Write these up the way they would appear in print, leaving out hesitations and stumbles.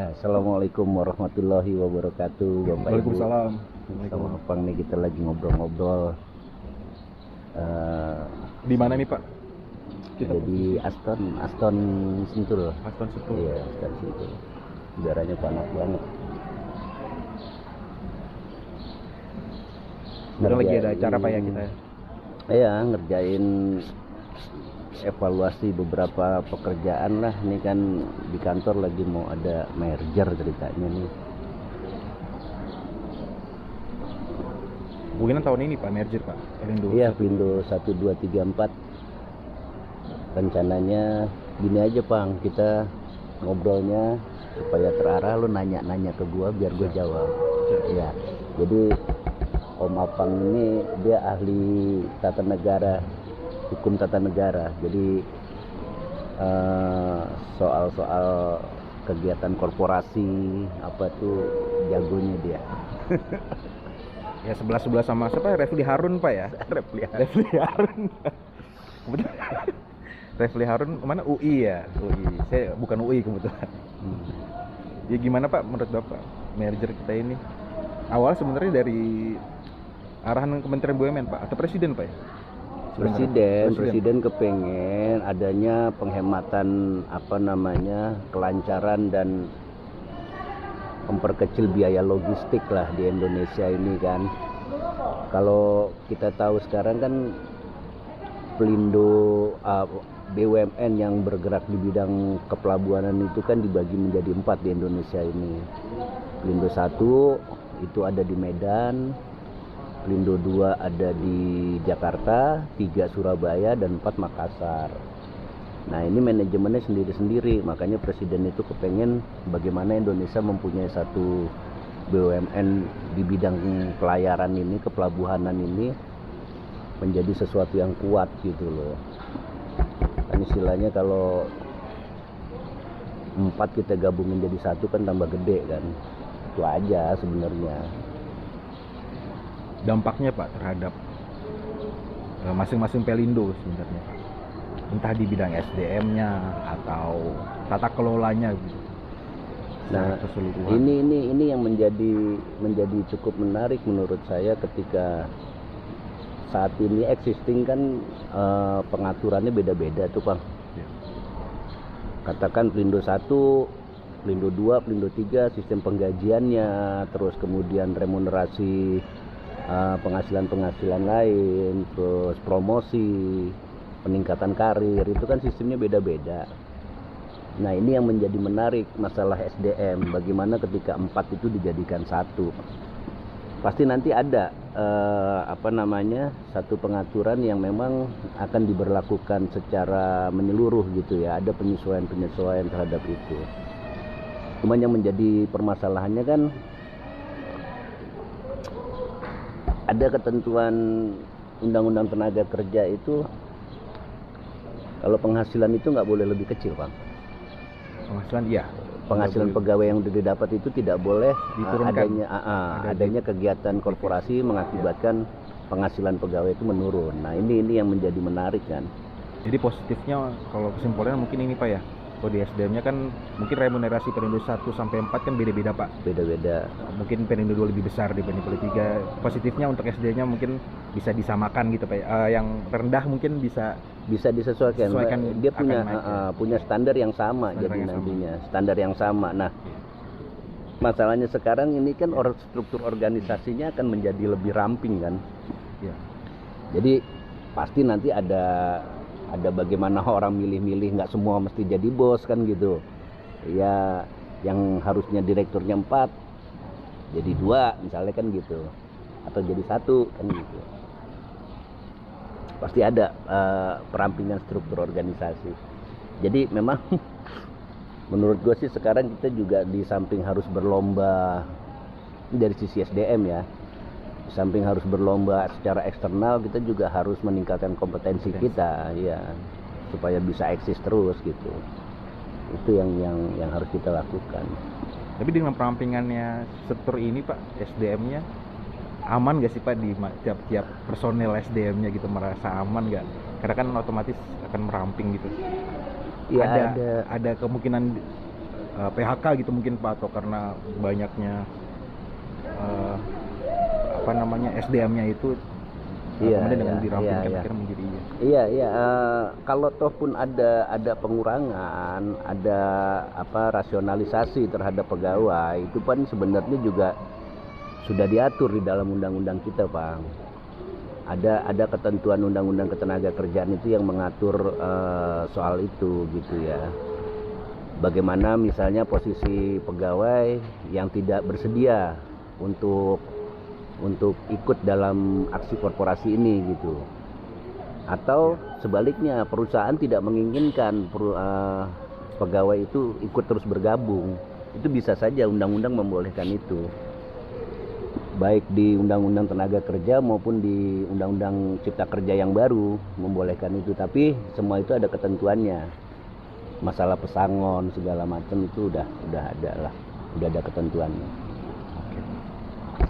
Assalamualaikum warahmatullahi wabarakatuh, Bapak Ibu. Waalaikumsalam. Sama Abang nih kita lagi ngobrol-ngobrol. Di mana nih Pak? Kita di Aston Sentul. Aston Sentul. Iya, Aston Sentul. Udaranya panas banget. Sekarang lagi ada acara Pak ya kita? Iya, ngerjain evaluasi beberapa pekerjaan lah. Ini kan di kantor lagi mau ada merger ceritanya nih. Mungkin tahun ini Pak merger Pak. Pelindo. Iya, Pelindo 1, 2, 3, 4. Rencananya gini aja Bang, kita ngobrolnya supaya terarah, lu nanya-nanya ke gua biar gua jawab. Ya, jadi Om Apang ini dia ahli tata negara, hukum tata negara. Jadi soal-soal kegiatan korporasi apa tuh jagonya dia. Ya sebelah sama siapa? Refli Harun Pak ya? Refli Harun. Refli Harun mana UI ya? UI. Saya bukan UI kebetulan. Ya gimana Pak menurut Bapak merger kita ini? Awal sebenarnya dari arahan Kementerian BUMN Pak atau Presiden Pak ya? Presiden kepengen adanya penghematan kelancaran dan memperkecil biaya logistik lah di Indonesia ini kan. Kalau kita tahu sekarang kan Pelindo BUMN yang bergerak di bidang kepelabuhanan itu kan dibagi menjadi 4 di Indonesia ini. Pelindo 1 itu ada di Medan, Pelindo 2 ada di Jakarta, 3 Surabaya, dan 4 Makassar. Nah ini manajemennya sendiri-sendiri, makanya Presiden itu kepengen bagaimana Indonesia mempunyai satu BUMN di bidang pelayaran ini, kepelabuhanan ini menjadi sesuatu yang kuat gitu loh. Kan istilahnya kalau 4 kita gabungin jadi 1 kan tambah gede kan. Itu aja sebenarnya. Dampaknya Pak terhadap masing-masing Pelindo sebenarnya Pak, entah di bidang SDM-nya atau tata kelolanya gitu. Nah, ini yang menjadi cukup menarik menurut saya ketika saat ini existing kan pengaturannya beda-beda tuh Bang. Ya. Katakan Pelindo 1, Pelindo 2, Pelindo 3 sistem penggajiannya, terus kemudian remunerasi penghasilan lain, terus promosi, peningkatan karir, itu kan sistemnya beda-beda. Nah ini yang menjadi menarik masalah SDM, bagaimana ketika 4 itu dijadikan 1. Pasti nanti ada satu pengaturan yang memang akan diberlakukan secara menyeluruh gitu ya, ada penyesuaian terhadap itu. Cuman yang menjadi permasalahannya kan ada ketentuan Undang-Undang Tenaga Kerja itu, kalau penghasilan itu nggak boleh lebih kecil Bang. Penghasilan iya. Penghasilan pegawai yang didapat itu tidak boleh diturunkan. Adanya kegiatan korporasi mengakibatkan penghasilan pegawai itu menurun. Nah ini yang menjadi menarik kan. Jadi positifnya kalau kesimpulannya mungkin ini Pak ya, kalau di SDM-nya kan mungkin remunerasi Pelindo 1 sampai 4 kan beda-beda Pak. Beda-beda. Mungkin Pelindo 2 lebih besar dibanding Pelindo 3. Positifnya untuk SDM-nya mungkin bisa disamakan gitu Pak. Yang rendah mungkin bisa disesuaikan. Dia punya standar yang sama standar yang sama. Nah, masalahnya sekarang ini kan struktur organisasinya akan menjadi lebih ramping kan. Ya. Jadi pasti nanti ada bagaimana orang milih-milih, nggak semua mesti jadi bos kan gitu ya, yang harusnya direkturnya 4 jadi 2 misalnya kan gitu, atau jadi 1 kan gitu. Pasti ada perampingan struktur organisasi. Jadi memang menurut gue sih sekarang kita juga di samping harus berlomba dari sisi SDM ya, di samping harus berlomba secara eksternal, kita juga harus meningkatkan kompetensi kita ya, supaya bisa eksis terus gitu. Itu yang harus kita lakukan. Tapi dengan perampingannya struktur ini Pak, SDM-nya aman gak sih Pak di tiap personel SDM-nya gitu, merasa aman gak? Karena kan otomatis akan meramping gitu. Ya, ada kemungkinan PHK gitu mungkin Pak, atau karena banyaknya SDM-nya itu kemudian yang dirampingkan akhirnya menjadi kalau toh pun ada pengurangan, ada rasionalisasi terhadap pegawai, itu kan sebenarnya juga sudah diatur di dalam undang-undang kita, Bang. Ada ketentuan undang-undang ketenaga kerjaan itu yang mengatur soal itu gitu ya. Bagaimana misalnya posisi pegawai yang tidak bersedia untuk ikut dalam aksi korporasi ini gitu, atau sebaliknya perusahaan tidak menginginkan pegawai itu ikut terus bergabung, itu bisa saja undang-undang membolehkan itu, baik di undang-undang tenaga kerja maupun di undang-undang cipta kerja yang baru membolehkan itu. Tapi semua itu ada ketentuannya, masalah pesangon segala macam itu udah ada ketentuannya.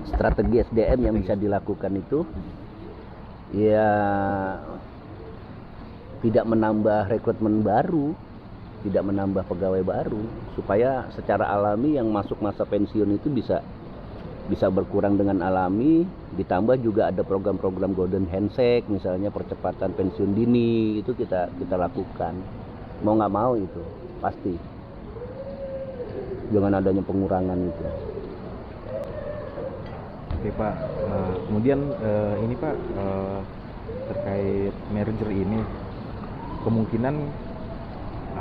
Strategi SDM yang bisa dilakukan itu ya tidak menambah rekrutmen baru, tidak menambah pegawai baru, supaya secara alami yang masuk masa pensiun itu bisa berkurang dengan alami. Ditambah juga ada program-program golden handshake, misalnya percepatan pensiun dini, itu kita lakukan, mau nggak mau itu pasti dengan adanya pengurangan itu. Oke Pak, kemudian ini Pak, terkait merger ini kemungkinan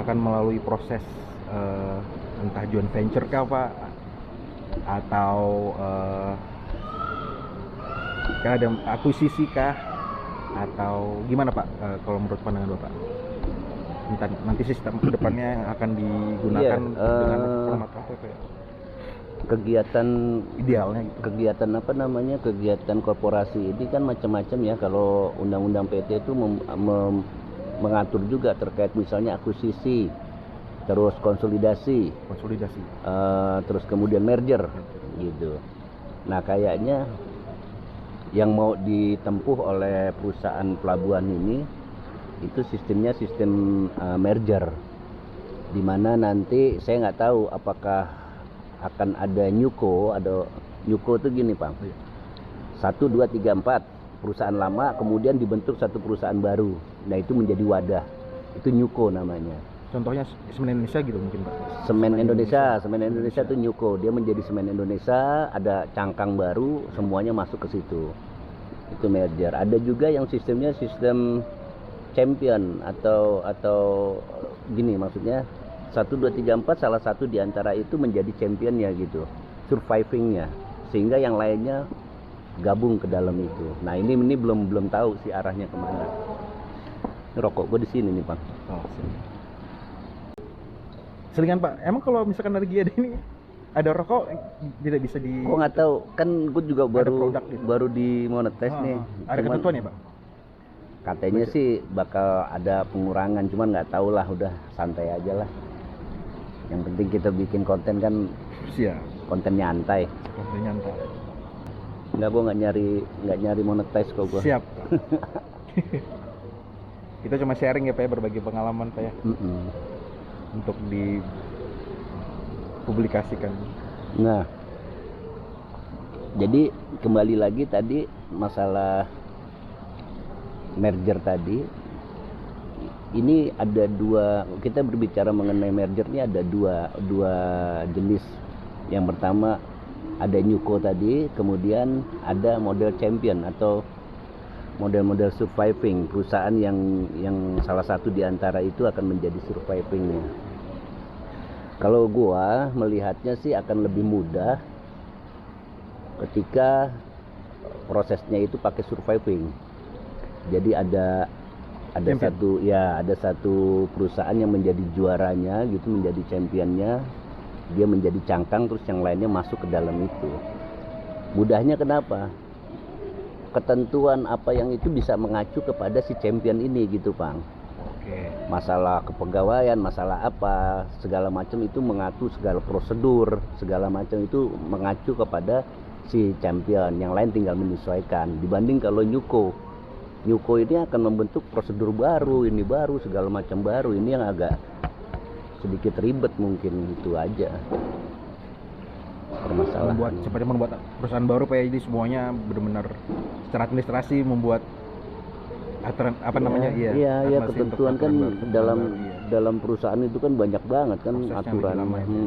akan melalui proses entah joint venture kah Pak, atau ada akuisisi kah, atau gimana Pak, kalau menurut pandangan Bapak? Nanti sistem kedepannya akan digunakan dengan format apa ya? Kegiatan idealnya gitu. Kegiatan korporasi ini kan macam-macam ya. Kalau undang-undang PT itu mengatur juga terkait misalnya akuisisi, terus konsolidasi, terus kemudian merger gitu. Nah, kayaknya yang mau ditempuh oleh perusahaan pelabuhan ini itu sistemnya sistem merger, di mana nanti saya nggak tahu apakah akan ada NewCo. Ada NewCo itu gini Pak, 1, 2, 3, 4 perusahaan lama kemudian dibentuk satu perusahaan baru, nah itu menjadi wadah, itu NewCo namanya. Contohnya Semen Indonesia gitu mungkin Pak. Semen Indonesia itu NewCo, dia menjadi Semen Indonesia, ada cangkang baru, semuanya masuk ke situ, itu merger. Ada juga yang sistemnya sistem champion atau gini, maksudnya 1, 2, 3, 4 salah satu diantara itu menjadi championnya gitu, survivingnya, sehingga yang lainnya gabung ke dalam itu. Nah ini belum tahu sih arahnya kemana. Rokok gue di sini nih Bang. Selingan Pak, emang kalau misalkan lagi ada ini ada rokok tidak bisa di? Gue nggak tahu, kan gue juga baru gitu. di monetize nih. Ada ketentuan ya Pak? Katanya sih bakal ada pengurangan, cuman nggak tahu lah, udah santai aja lah. Yang penting kita bikin konten kan, konten nyantai. Enggak, gue nggak nyari monetize kok gue. Siap. Kita cuma sharing ya Pak ya, berbagi pengalaman Pak ya. Untuk dipublikasikan. Nah, jadi kembali lagi tadi masalah merger tadi. Ini ada kita berbicara mengenai merger ini ada dua jenis. Yang pertama ada NewCo tadi, kemudian ada model champion atau model-model surviving, perusahaan yang salah satu di antara itu akan menjadi survivingnya. Kalau gua melihatnya sih akan lebih mudah ketika prosesnya itu pakai surviving. Jadi ada satu perusahaan yang menjadi juaranya gitu, menjadi championnya, dia menjadi cangkang, terus yang lainnya masuk ke dalam itu. Mudahnya kenapa? Ketentuan apa yang itu bisa mengacu kepada si champion ini gitu Bang. Masalah kepegawaian, masalah apa, segala macam itu mengatur, segala prosedur, segala macam itu mengacu kepada si champion. Yang lain tinggal menyesuaikan. Dibanding kalau NewCo ini akan membentuk prosedur baru, ini baru, segala macam baru. Ini yang agak sedikit ribet mungkin, itu aja permasalahan. Seperti membuat perusahaan baru Pak ya, jadi semuanya benar-benar secara administrasi membuat aturan apa namanya iya administrasi untuk ketentuan kan aturan baru, dalam baru, iya. dalam perusahaan itu kan banyak banget kan Prosesnya aturan. lebih lama itu.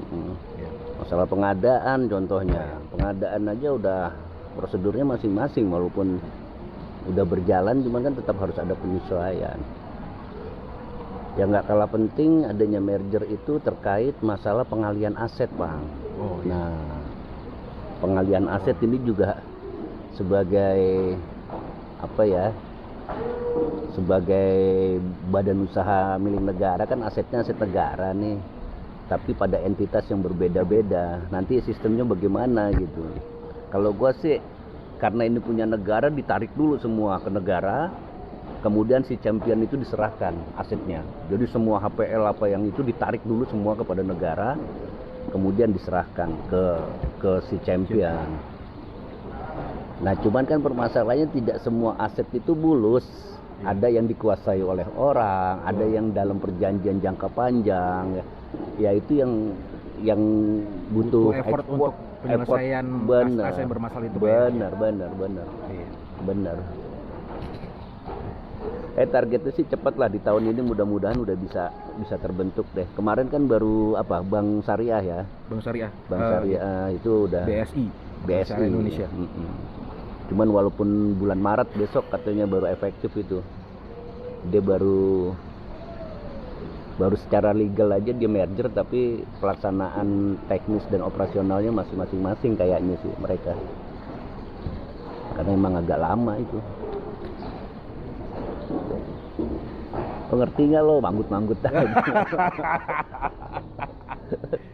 Iya. Masalah pengadaan contohnya, pengadaan aja udah prosedurnya masing-masing, walaupun udah berjalan cuman kan tetap harus ada penyesuaian. Yang nggak kalah penting adanya merger itu terkait masalah pengalian aset, Bang. Oh, iya. Nah, pengalian aset ini juga sebagai apa ya? Sebagai badan usaha milik negara kan asetnya aset negara nih. Tapi pada entitas yang berbeda-beda. Nanti sistemnya bagaimana gitu. Kalau gua sih karena ini punya negara, ditarik dulu semua ke negara. Kemudian si champion itu diserahkan asetnya. Jadi semua HPL apa yang itu ditarik dulu semua kepada negara. Kemudian diserahkan ke si champion. Nah, cuman kan permasalahannya tidak semua aset itu bulus. Ada yang dikuasai oleh orang, ada yang dalam perjanjian jangka panjang. Ya itu yang butuh effort untuk penyelesaian aset yang bermasalah itu. Benar. Iya. Benar. Targetnya sih cepat lah di tahun ini, mudah-mudahan udah bisa terbentuk deh. Kemarin kan baru Bank Syariah ya. Bank Syariah. Bank Syariah itu udah BSI. BSI Indonesia. Cuman walaupun bulan Maret besok katanya baru efektif itu. Dia baru secara legal aja dia merger, tapi pelaksanaan teknis dan operasionalnya masih masing-masing kayaknya sih mereka. Karena emang agak lama itu. Lo ngerti nggak lo manggut-manggut aja?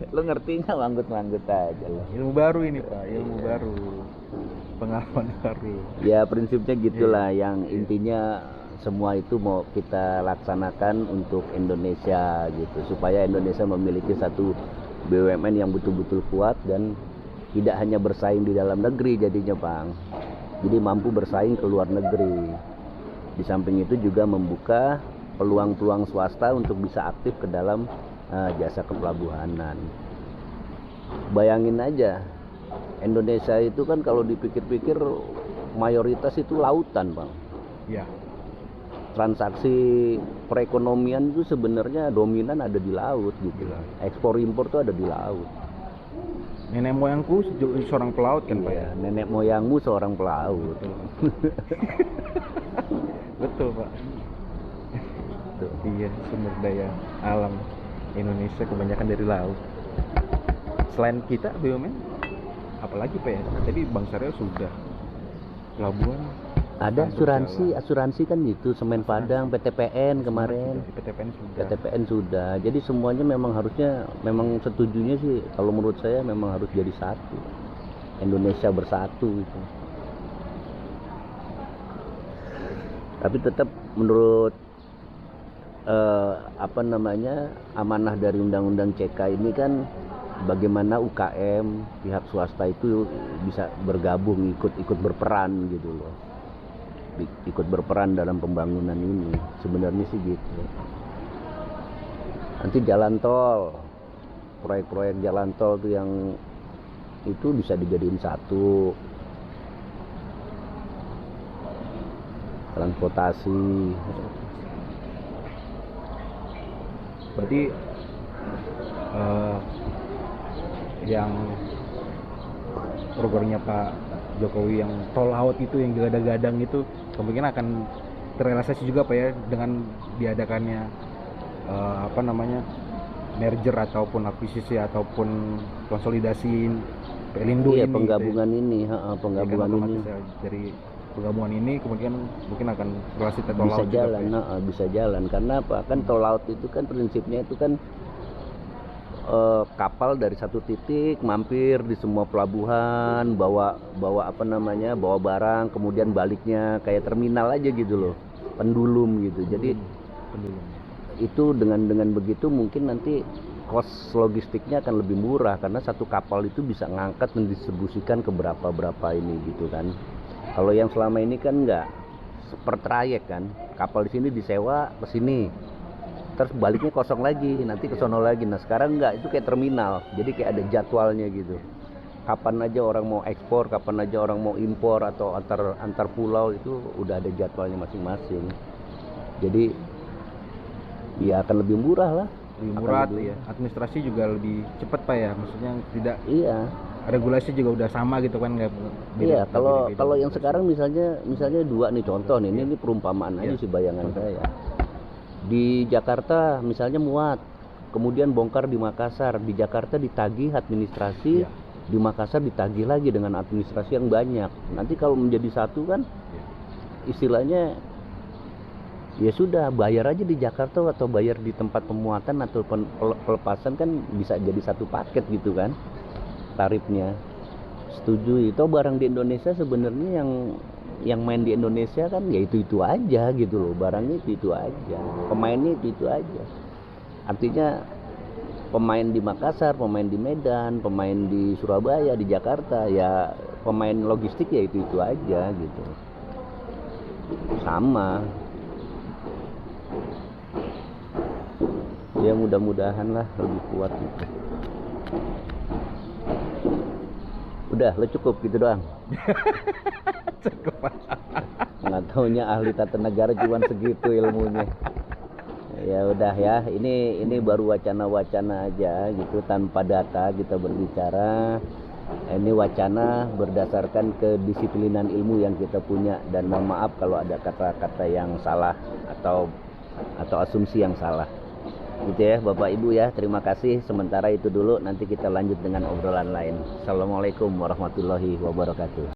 Lo ngerti nggak manggut-manggut aja lo? Ilmu baru ini Pak, ilmu baru, pengalaman baru. Ya prinsipnya gitulah, yang intinya semua itu mau kita laksanakan untuk Indonesia gitu, supaya Indonesia memiliki satu BUMN yang betul-betul kuat dan tidak hanya bersaing di dalam negeri jadinya Bang, jadi mampu bersaing ke luar negeri. Di samping itu juga membuka peluang-peluang swasta untuk bisa aktif ke dalam jasa kepelabuhanan. Bayangin aja, Indonesia itu kan kalau dipikir-pikir mayoritas itu lautan Bang. Iya. Transaksi perekonomian itu sebenarnya dominan ada di laut gitu. Ekspor impor tuh ada di laut. Nenek moyangku seorang pelaut kan Pak ya. Nenek moyangmu seorang pelaut. Betul Pak. Tuh. Iya, sumber daya alam Indonesia kebanyakan dari laut. Selain kita BUMN, apalagi Pak ya? Tadi Bank Syariah sudah, pelabuhan. Ada asuransi kan gitu, Semen Padang, PTPN kemarin. PTPN sudah. Jadi semuanya memang harusnya, memang setujunya sih kalau menurut saya memang harus jadi satu. Indonesia bersatu gitu. Tapi tetap menurut amanah dari Undang-Undang CK ini kan bagaimana UKM, pihak swasta itu bisa bergabung, ikut berperan gitu loh. Ikut berperan dalam pembangunan ini, sebenarnya sih gitu. Nanti jalan tol, proyek-proyek jalan tol tuh yang itu bisa dijadiin satu. Transportasi. Berarti yang programnya Pak Jokowi yang tol laut itu yang digadang-gadang itu kemungkinan akan terrealisasi juga Pak ya dengan diadakannya merger ataupun akuisisi ataupun konsolidasi Pelindo ini. Penggabungan ini. Dari penggabungan ini mungkin akan relasi tol bisa laut jalan, juga, ya? Bisa jalan karena apa? Kan tol laut itu kan prinsipnya itu kan kapal dari satu titik mampir di semua pelabuhan, bawa barang, kemudian baliknya kayak terminal aja gitu loh, pendulum gitu. Jadi itu dengan begitu mungkin nanti cost logistiknya akan lebih murah karena satu kapal itu bisa ngangkat dan distribusikan ke berapa ini gitu kan. Kalau yang selama ini kan enggak per trayek kan, kapal di sini disewa ke sini, terus baliknya kosong lagi, nanti ke sono lagi. Nah sekarang enggak, itu kayak terminal, jadi kayak ada jadwalnya gitu. Kapan aja orang mau ekspor, kapan aja orang mau impor atau antar pulau itu udah ada jadwalnya masing-masing. Jadi ya akan lebih murah lah. Lebih Akan murah, lebih- ya. Administrasi juga lebih cepat Pak ya. Maksudnya tidak, Iya. regulasi juga udah sama gitu kan, nggak Iya, kalau beda-beda kalau yang regulasi. sekarang misalnya dua nih contoh nih, ini perumpamaan aja Iya. sih bayangan saya. Di Jakarta misalnya muat, kemudian bongkar di Makassar, di Jakarta ditagih administrasi, Iya. di Makassar ditagih lagi dengan administrasi yang banyak. Nanti kalau menjadi satu kan Iya. istilahnya ya sudah bayar aja di Jakarta atau bayar di tempat pemuatan atau pelepasan kan bisa jadi satu paket gitu kan tarifnya. Setuju. Itu barang di Indonesia sebenarnya yang main di Indonesia kan ya itu aja gitu loh, barangnya itu aja, pemainnya itu aja. Artinya pemain di Makassar, pemain di Medan, pemain di Surabaya, di Jakarta, ya pemain logistik ya itu aja gitu, sama. Ya mudah-mudahan lah lebih kuat gitu. Udah, lo cukup gitu doang. Cukup, Pak. Nggak taunya ahli tata negara cuma segitu ilmunya. Ya udah ya, ini baru wacana-wacana aja gitu, tanpa data kita berbicara. Ini wacana berdasarkan kedisiplinan ilmu yang kita punya, dan mohon maaf kalau ada kata-kata yang salah atau asumsi yang salah. Gitu ya Bapak Ibu ya, terima kasih. Sementara itu dulu, nanti kita lanjut dengan obrolan lain. Assalamualaikum warahmatullahi wabarakatuh.